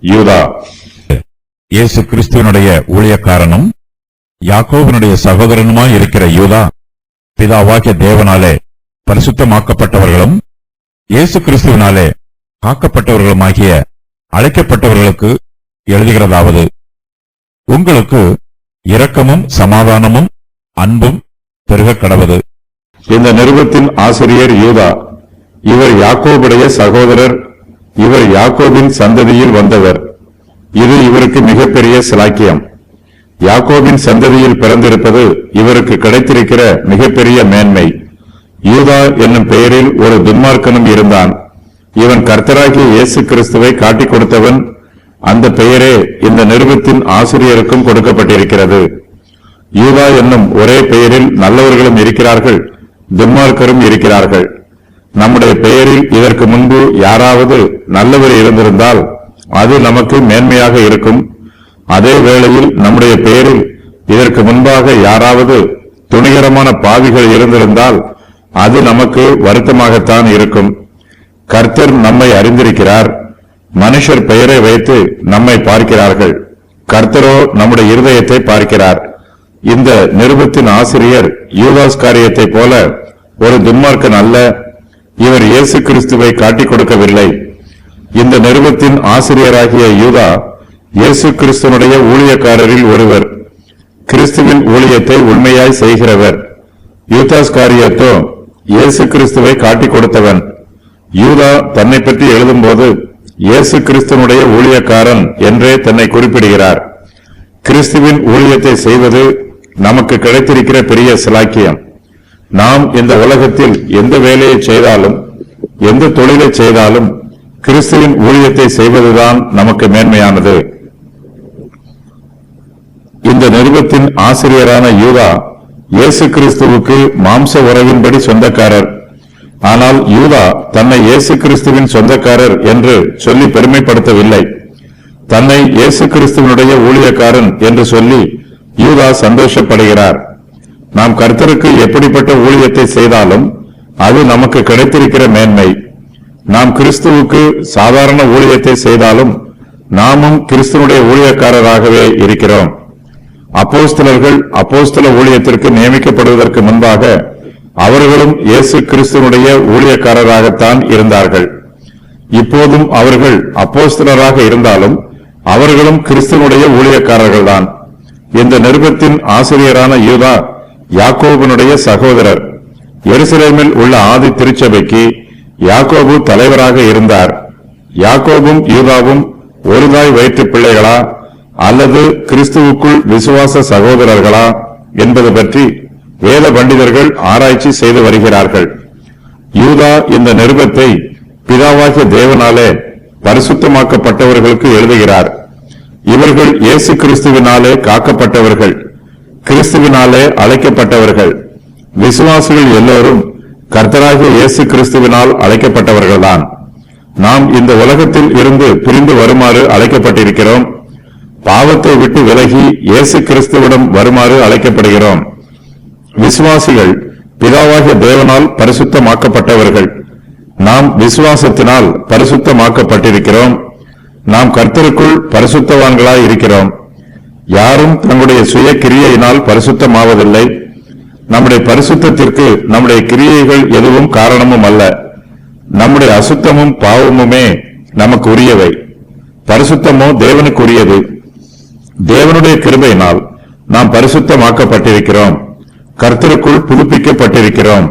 யூதா இயேசு கிறிஸ்துவனுடைய ஊழியக்காரனும் யாக்கோபினுடைய சகோதரனுமாய் இருக்கிற யூதா, பிதாவாகிய தேவனாலே பரிசுத்தமாக்கப்பட்டவர்களும் இயேசு கிறிஸ்துவினாலே காக்கப்பட்டவர்களுமாகிய அழைக்கப்பட்டவர்களுக்கு எழுதுகிறதாவது, உங்களுக்கு இரக்கமும் சமாதானமும் அன்பும் பெருகக் கடவது. இந்த நிருபத்தின் ஆசிரியர் யூதா. இவர் யாக்கோபுடைய சகோதரர். இவர் யாக்கோபின் சந்ததியில் வந்தவர். இது இவருக்கு மிகப்பெரிய சிலாக்கியம். யாக்கோபின் சந்ததியில் பிறந்திருப்பது இவருக்கு கிடைத்திருக்கிற மிகப்பெரிய மேன்மை. யூதா என்னும் பெயரில் ஒரு துன்மார்க்கனும் இருந்தான். இவன் கர்த்தராகிய இயேசு கிறிஸ்துவை காட்டிக் கொடுத்தவன். அந்த பெயரே இந்த நிருபத்தின் ஆசிரியருக்கும் கொடுக்கப்பட்டிருக்கிறது. யூதா என்னும் ஒரே பெயரில் நல்லவர்களும் இருக்கிறார்கள், துன்மார்க்கரும் இருக்கிறார்கள். நம்முடைய பெயரில் இதற்கு முன்பு யாராவது நல்லவர் இருந்திருந்தால் அது நமக்கு மேன்மையாக இருக்கும். அதே வேளையில் நம்முடைய பெயரில் இதற்கு முன்பாக யாராவது துணிகரமான பாவிகள் இருந்திருந்தால் அது நமக்கு வருத்தமாகத்தான் இருக்கும். கர்த்தர் நம்மை அறிந்திருக்கிறார். மனுஷர் பெயரை வைத்து நம்மை பார்க்கிறார்கள், கர்த்தரோ நம்முடைய இருதயத்தை பார்க்கிறார். இந்த நிருபத்தின் ஆசிரியர் யூதாஸ்காரியத்தை போல ஒரு துன்மார்க்கன் அல்ல. இவர் இயேசு கிறிஸ்துவை காட்டிக் கொடுக்கவில்லை. இந்த நிருபத்தின் ஆசிரியராகிய யூதா இயேசு கிறிஸ்துவனுடைய ஊழியக்காரரில் ஒருவர், கிறிஸ்துவின் ஊழியத்தை உண்மையாய் செய்கிறவர். யூதாஸ்காரியத்தோ இயேசு கிறிஸ்துவை காட்டிக் கொடுத்தவன். யூதா தன்னை பற்றி எழுதும்போது இயேசு கிறிஸ்துவனுடைய ஊழியக்காரன் என்றே தன்னை குறிப்பிடுகிறார். கிறிஸ்துவின் ஊழியத்தை செய்வது நமக்கு கிடைத்திருக்கிற பெரிய சிலாக்கியம். நாம் இந்த உலகத்தில் எந்த வேலையை செய்தாலும், எந்த தொழிலை செய்தாலும் கிறிஸ்துவின் ஊழியத்தை செய்வதுதான் நமக்கு மேன்மையானது. இந்த நிருபத்தின் ஆசிரியரான யூதா இயேசு கிறிஸ்துவுக்கு மாம்ச உறவின்படி சொந்தக்காரர். ஆனால் யூதா தன்னை இயேசு கிறிஸ்துவின் சொந்தக்காரர் என்று சொல்லி பெருமைப்படுத்தவில்லை. தன்னை இயேசு கிறிஸ்துவனுடைய ஊழியக்காரன் என்று சொல்லி யூதா சந்தோஷப்படுகிறார். நாம் கர்த்தருக்கு எப்படிப்பட்ட ஊழியத்தை செய்தாலும் அது நமக்கு கிடைத்திருக்கிற மேன்மை. நாம் கிறிஸ்துவுக்கு சாதாரண ஊழியத்தை செய்தாலும் நாமும் கிறிஸ்துவனுடைய ஊழியக்காரராகவே இருக்கிறோம். அப்போஸ்தலர்கள் அப்போஸ்தல ஊழியத்திற்கு நியமிக்கப்படுவதற்கு முன்பாக அவர்களும் இயேசு கிறிஸ்துவனுடைய ஊழியக்காரராகத்தான் இருந்தார்கள். இப்போதும் அவர்கள் அப்போஸ்தலராக இருந்தாலும் அவர்களும் கிறிஸ்துவனுடைய ஊழியக்காரர்கள்தான். இந்த நிருபத்தின் ஆசிரியரான யூதா யாக்கோபனுடைய சகோதரர். எருசலேமில் உள்ள ஆதி திருச்சபைக்கு யாக்கோபு தலைவராக இருந்தார். யாக்கோபும் யூதாவும் ஒரு தாய் வயிற்று பிள்ளைகளா அல்லது கிறிஸ்துவுக்குள் விசுவாச சகோதரர்களா என்பது பற்றி வேத பண்டிதர்கள் ஆராய்ச்சி செய்து வருகிறார்கள். யூதா இந்த நிருபத்தை பிதாவாகிய தேவனாலே பரிசுத்தமாக்கப்பட்டவர்களுக்கு எழுதுகிறார். இவர்கள் இயேசு கிறிஸ்துவினாலே காக்கப்பட்டவர்கள், கிறிஸ்துவினாலே அழைக்கப்பட்டவர்கள். விசுவாசிகள் எல்லோரும் கர்த்தராகிய இயேசு கிறிஸ்துவினால் அழைக்கப்பட்டவர்கள்தான். நாம் இந்த உலகத்தில் இருந்து பிரிந்து வருமாறு அழைக்கப்பட்டிருக்கிறோம். பாவத்தை விட்டு விலகி இயேசு கிறிஸ்துவிடம் வருமாறு அழைக்கப்படுகிறோம். விசுவாசிகள் பிதாவாகிய தேவனால் பரிசுத்தமாக்கப்பட்டவர்கள். நாம் விசுவாசத்தினால் பரிசுத்தமாக்கப்பட்டிருக்கிறோம். நாம் கர்த்தருக்குள் பரிசுத்தவான்களாய் இருக்கிறோம். யாரும் தங்களுடைய சுய கிரியையினால் பரிசுத்தமாவதில்லை. நம்முடைய பரிசுத்தத்திற்கு நம்முடைய கிரியைகள் எதுவும் காரணமும் அல்ல. நம்முடைய அசுத்தமும் பாவமுமே நமக்கு உரியவை. பரிசுத்தமோ தேவனுக்குரியது. தேவனுடைய கிருபையினால் நாம் பரிசுத்தமாக்கப்பட்டிருக்கிறோம். கர்த்தருக்குள் புதுப்பிக்கப்பட்டிருக்கிறோம்.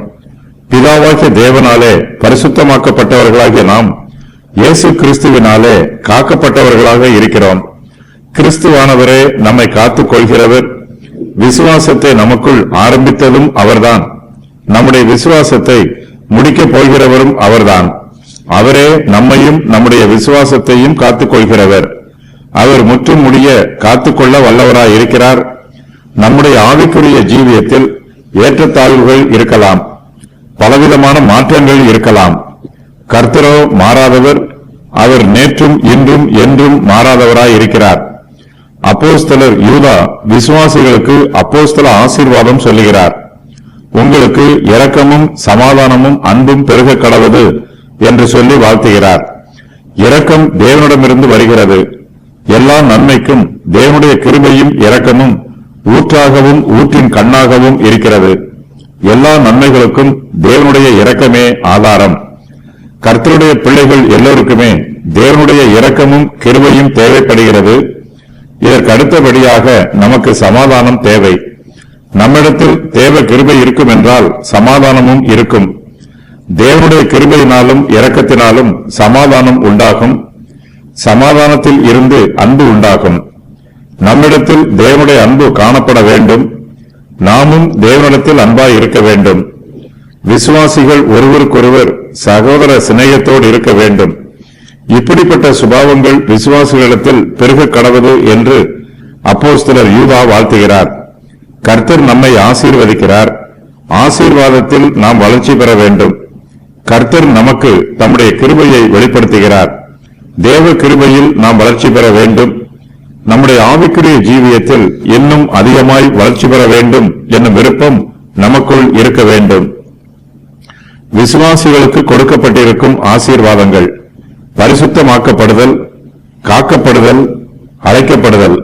பிதாவாகிய தேவனாலே பரிசுத்தமாக்கப்பட்டவர்களாகிய நாம் இயேசு கிறிஸ்துவினாலே காக்கப்பட்டவர்களாக இருக்கிறோம். கிறிஸ்துவானவரே நம்மை காத்துக் கொள்கிறவர். விசுவாசத்தை நமக்குள் ஆரம்பித்ததும் அவர்தான். நம்முடைய விசுவாசத்தை முடிக்கப் போகிறவரும் அவர்தான். அவரே நம்மையும் நம்முடைய விசுவாசத்தையும் காத்துக் கொள்கிறவர். அவர் முற்றும் முடிய காத்துக்கொள்ள வல்லவராய் இருக்கிறார். நம்முடைய ஆவிக்குரிய ஜீவியத்தில் ஏற்றத்தாழ்வுகள் இருக்கலாம், பலவிதமான மாற்றங்கள் இருக்கலாம். கர்த்தரோ மாறாதவர். அவர் நேற்றும் இன்றும் என்றும் மாறாதவராய் இருக்கிறார். அப்போஸ்தலர் யூதா விசுவாசிகளுக்கு அப்போஸ்தல ஆசீர்வாதம் சொல்லுகிறார். உங்களுக்கு இரக்கமும் சமாதானமும் அன்பும் பெருக கடவது என்று சொல்லி வாழ்த்துகிறார். இரக்கம் தேவனிடமிருந்து வருகிறது. எல்லா நன்மைக்கும் தேவனுடைய கிருபையும் இரக்கமும் ஊற்றாகவும் ஊற்றின் கண்ணாகவும் இருக்கிறது. எல்லா நன்மைகளுக்கும் தேவனுடைய இரக்கமே ஆதாரம். கர்த்தருடைய பிள்ளைகள் எல்லோருக்குமே தேவனுடைய இரக்கமும் கிருபையும் தேவைப்படுகிறது. இதற்கு அடுத்தபடியாக நமக்கு சமாதானம் தேவை. நம்மிடத்தில் தேவ கிருபை இருக்கும் என்றால் சமாதானமும் இருக்கும். தேவனுடைய கிருபையினாலும் இரக்கத்தினாலும் சமாதானம் உண்டாகும். சமாதானத்தில் இருந்து அன்பு உண்டாகும். நம்மிடத்தில் தேவனுடைய அன்பு காணப்பட வேண்டும். நாமும் தேவனிடத்தில் அன்பாய் இருக்க வேண்டும். விசுவாசிகள் ஒருவருக்கொருவர் சகோதர சிநேகத்தோடு இருக்க வேண்டும். இப்படிப்பட்ட சுபாவங்கள் விசுவாசிகளிடத்தில் பெருக கடவது என்று அப்போஸ்தலர் யூதா வாழ்த்துகிறார். கர்த்தர் நம்மை ஆசீர்வதிக்கிறார். ஆசீர்வாதத்தில் நாம் வளர்ச்சி பெற வேண்டும். கர்த்தர் நமக்கு தம்முடைய கிருபையை வெளிப்படுத்துகிறார். தேவ கிருபையில் நாம் வளர்ச்சி பெற வேண்டும். நம்முடைய ஆவிக்குரிய ஜீவியத்தில் இன்னும் அதிகமாய் வளர்ச்சி பெற வேண்டும் என்னும் விருப்பம் நமக்குள் இருக்க வேண்டும். விசுவாசிகளுக்கு கொடுக்கப்பட்டிருக்கும் ஆசீர்வாதங்கள்: பரிசுத்தமாக்கப்படுதல், காக்கப்படுதல், அழைக்கப்படுதல்.